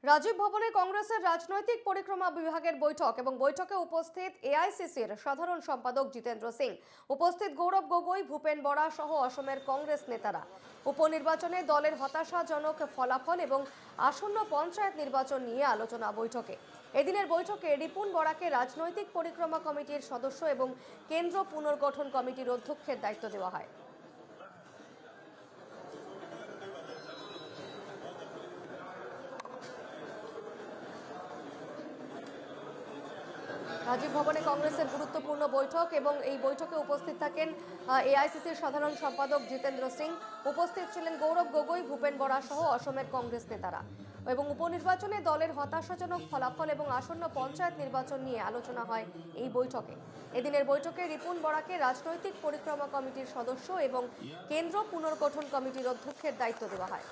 রাজীব ভবনে কংগ্রেসের রাজনৈতিক পরিক্রমা বিভাগের বৈঠক এবং বৈঠকে উপস্থিত এআইসিসির সাধারণ সম্পাদক জিতেন্দ্র সিং, উপস্থিত গৌরব গগৈ, ভূপেন বরা সহ অসমের কংগ্রেস নেতারা। উপনির্বাচনে দলের হতাশাজনক ফলাফল এবং আসন্ন পঞ্চায়েত নির্বাচন নিয়ে আলোচনা বৈঠকে। এদিনের বৈঠকে রিপুন বরাকে রাজনৈতিক পরিক্রমা কমিটির সদস্য এবং কেন্দ্র পুনর্গঠন কমিটির অধ্যক্ষের দায়িত্ব দেওয়া হয়। রাজীব ভবনে কংগ্রেসের গুরুত্বপূর্ণ বৈঠক এবং এই বৈঠকে উপস্থিত থাকেন এআইসিসির সাধারণ সম্পাদক জিতেন্দ্র সিং, উপস্থিত ছিলেন গৌরব গগৈ, ভূপেন বরা সহ অসমের কংগ্রেস নেতারা এবং উপনির্বাচনে দলের হতাশাজনক ফলাফল এবং আসন্ন পঞ্চায়েত নির্বাচন নিয়ে আলোচনা হয় এই বৈঠকে। এদিনের বৈঠকে রিপুন বরাকে রাজনৈতিক পরিক্রমা কমিটির সদস্য এবং কেন্দ্র পুনর্গঠন কমিটির অধ্যক্ষের দায়িত্ব দেওয়া হয়।